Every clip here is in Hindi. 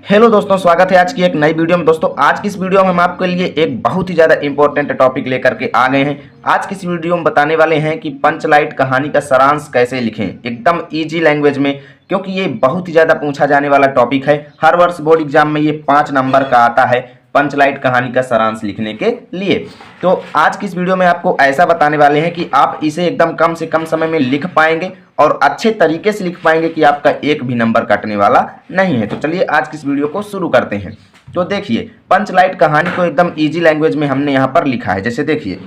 हेलो दोस्तों, स्वागत है आज की एक नई वीडियो में। दोस्तों आज की इस वीडियो में हम आपके लिए एक बहुत ही ज़्यादा इंपॉर्टेंट टॉपिक लेकर के आ गए हैं। आज की इस वीडियो में बताने वाले हैं कि पंचलाइट कहानी का सारांश कैसे लिखें एकदम इजी लैंग्वेज में, क्योंकि ये बहुत ही ज़्यादा पूछा जाने वाला टॉपिक है। हर वर्ष बोर्ड एग्जाम में ये 5 नंबर का आता है पंचलाइट कहानी का सारांश लिखने के लिए। तो आज की इस वीडियो में आपको ऐसा बताने वाले हैं कि आप इसे एकदम कम से कम समय में लिख पाएंगे और अच्छे तरीके से लिख पाएंगे कि आपका एक भी नंबर कटने वाला नहीं है। तो चलिए आज की इस वीडियो को शुरू करते हैं। तो देखिए, पंचलाइट कहानी को एकदम इजी लैंग्वेज में हमने यहाँ पर लिखा है। जैसे देखिए,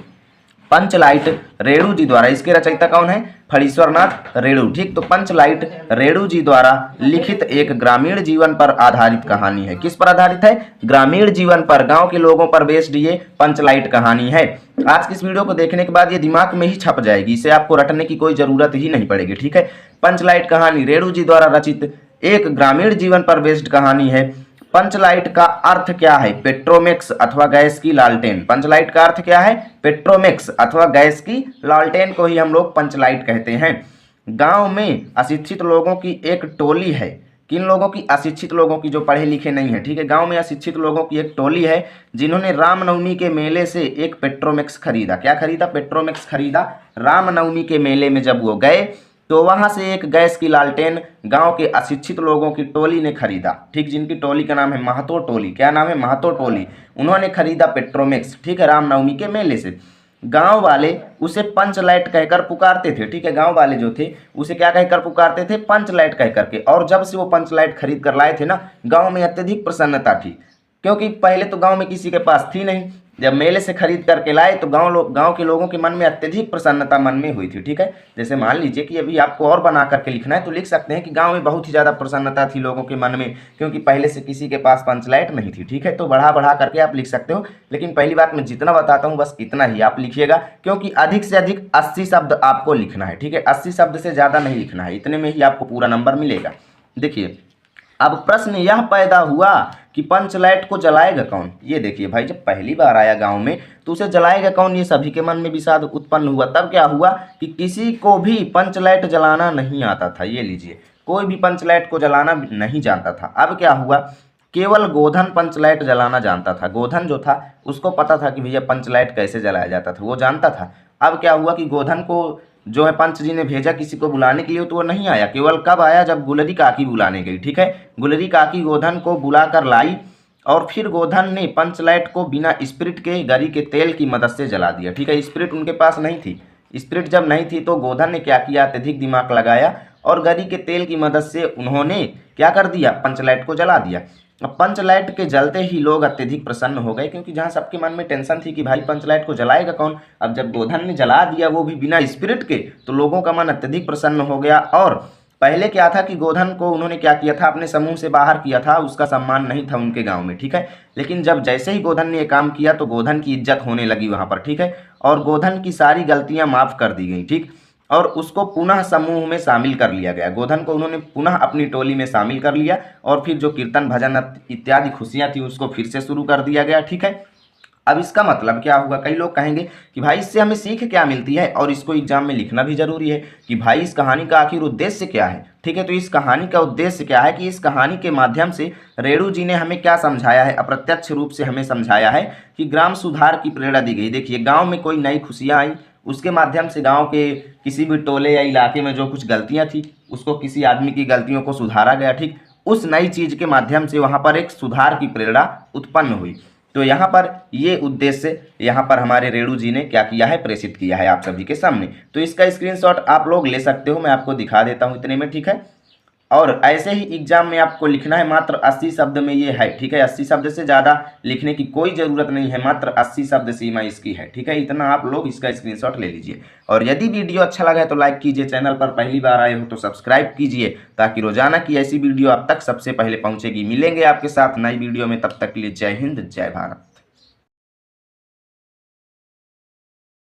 पंचलाइट रेणु जी द्वारा, इसके रचयिता कौन है? फणीश्वरनाथ रेणु। ठीक, तो पंचलाइट रेणु जी द्वारा लिखित एक ग्रामीण जीवन पर आधारित कहानी है। किस पर आधारित है? ग्रामीण जीवन पर, गांव के लोगों पर बेस्ड ये पंचलाइट कहानी है। आज की इस वीडियो को देखने के बाद ये दिमाग में ही छप जाएगी, इसे आपको रटने की कोई जरूरत ही नहीं पड़ेगी। ठीक है, पंचलाइट कहानी रेणु जी द्वारा रचित एक ग्रामीण जीवन पर बेस्ड कहानी है। पंचलाइट का अर्थ क्या है? पेट्रोमेक्स अथवा गैस की लालटेन। पंचलाइट का अर्थ क्या है? पेट्रोमेक्स अथवा गैस की लालटेन को ही हम लोग पंचलाइट कहते हैं। गांव में अशिक्षित लोगों की एक टोली है। किन लोगों की? अशिक्षित लोगों की, जो पढ़े लिखे नहीं है। ठीक है, गांव में अशिक्षित लोगों की एक टोली है जिन्होंने रामनवमी के मेले से एक पेट्रोमेक्स खरीदा। क्या खरीदा? पेट्रोमेक्स खरीदा। रामनवमी के मेले में जब वो गए तो वहां से एक गैस की लालटेन गांव के अशिक्षित लोगों की टोली ने खरीदा। ठीक, जिनकी टोली का नाम है महतो टोली। क्या नाम है? महतो टोली। उन्होंने खरीदा पेट्रोमेक्स, ठीक है, रामनवमी के मेले से। गांव वाले उसे पंचलाइट कहकर पुकारते थे। ठीक है, गांव वाले जो थे उसे क्या कहकर पुकारते थे? पंचलाइट कह करके। और जब से वो पंचलाइट खरीद कर लाए थे ना, गांव में अत्यधिक प्रसन्नता थी, क्योंकि पहले तो गांव में किसी के पास थी नहीं। जब मेले से खरीद करके लाए तो गांव के लोगों के मन में अत्यधिक प्रसन्नता मन में हुई थी। ठीक है, जैसे मान लीजिए कि अभी आपको और बना करके लिखना है तो लिख सकते हैं कि गांव में बहुत ही ज़्यादा प्रसन्नता थी लोगों के मन में, क्योंकि पहले से किसी के पास पंचलाइट नहीं थी। ठीक है, तो बढ़ा बढ़ा करके आप लिख सकते हो, लेकिन पहली बात मैं जितना बताता हूँ बस इतना ही आप लिखिएगा, क्योंकि अधिक से अधिक 80 शब्द आपको लिखना है। ठीक है, 80 शब्द से ज़्यादा नहीं लिखना है, इतने में ही आपको पूरा नंबर मिलेगा। देखिए, अब प्रश्न यह पैदा हुआ कि पंचलाइट को जलाएगा कौन? ये देखिए भाई, जब पहली बार आया गांव में तो उसे जलाएगा कौन? ये सभी के मन में विषाद उत्पन्न हुआ। तब क्या हुआ कि किसी को भी पंचलाइट जलाना नहीं आता था। ये लीजिए, कोई भी पंचलाइट को जलाना नहीं जानता था। अब क्या हुआ? केवल गोधन पंचलाइट जलाना जानता था। गोधन जो था उसको पता था कि भैया पंचलाइट कैसे जलाया जाता था, वो जानता था। अब क्या हुआ कि गोधन को जो है पंच जी ने भेजा किसी को बुलाने के लिए, तो वो नहीं आया। केवल कब आया? जब गुलरी काकी बुलाने गई। ठीक है, गुलरी काकी गोधन को बुला कर लाई और फिर गोधन ने पंचलाइट को बिना स्पिरिट के, गरी के तेल की मदद से जला दिया। ठीक है, स्पिरिट उनके पास नहीं थी। स्पिरिट जब नहीं थी तो गोधन ने क्या किया? अत्यधिक दिमाग लगाया और गरी के तेल की मदद से उन्होंने क्या कर दिया? पंचलाइट को जला दिया। अब पंचलाइट के जलते ही लोग अत्यधिक प्रसन्न हो गए, क्योंकि जहां सबके मन में टेंशन थी कि भाई पंचलाइट को जलाएगा कौन, अब जब गोधन ने जला दिया वो भी बिना स्पिरिट के, तो लोगों का मन अत्यधिक प्रसन्न हो गया। और पहले क्या था कि गोधन को उन्होंने क्या किया था? अपने समूह से बाहर किया था, उसका सम्मान नहीं था उनके गांव में। ठीक है, लेकिन जब जैसे ही गोधन ने ये काम किया तो गोधन की इज्जत होने लगी वहां पर। ठीक है, और गोधन की सारी गलतियां माफ कर दी गई। ठीक, और उसको पुनः समूह में शामिल कर लिया गया। गोधन को उन्होंने पुनः अपनी टोली में शामिल कर लिया और फिर जो कीर्तन भजन इत्यादि खुशियां थी उसको फिर से शुरू कर दिया गया। ठीक है, अब इसका मतलब क्या हुआ? कई लोग कहेंगे कि भाई इससे हमें सीख क्या मिलती है, और इसको एग्जाम में लिखना भी जरूरी है कि भाई इस कहानी का आखिर उद्देश्य क्या है। ठीक है, तो इस कहानी का उद्देश्य क्या है कि इस कहानी के माध्यम से रेणु जी ने हमें क्या समझाया है? अप्रत्यक्ष रूप से हमें समझाया है कि ग्राम सुधार की प्रेरणा दी गई। देखिए, गाँव में कोई नई खुशियाँ आई, उसके माध्यम से गांव के किसी भी टोले या इलाके में जो कुछ गलतियां थी उसको, किसी आदमी की गलतियों को सुधारा गया। ठीक, उस नई चीज के माध्यम से वहां पर एक सुधार की प्रेरणा उत्पन्न हुई। तो यहाँ पर ये उद्देश्य यहाँ पर हमारे रेणु जी ने क्या किया है? प्रेषित किया है आप सभी के सामने। तो इसका स्क्रीनशॉट आप लोग ले सकते हो, मैं आपको दिखा देता हूँ इतने में। ठीक है, और ऐसे ही एग्जाम में आपको लिखना है मात्र 80 शब्द में ये है। ठीक है, 80 शब्द से ज़्यादा लिखने की कोई ज़रूरत नहीं है, मात्र 80 शब्द सीमा इसकी है। ठीक है, इतना आप लोग इसका स्क्रीनशॉट ले लीजिए। और यदि वीडियो अच्छा लगा है तो लाइक कीजिए, चैनल पर पहली बार आए हो तो सब्सक्राइब कीजिए, ताकि रोजाना की ऐसी वीडियो आप तक सबसे पहले पहुंचेगी। मिलेंगे आपके साथ नई वीडियो में, तब तक के लिए जय हिंद, जय भारत।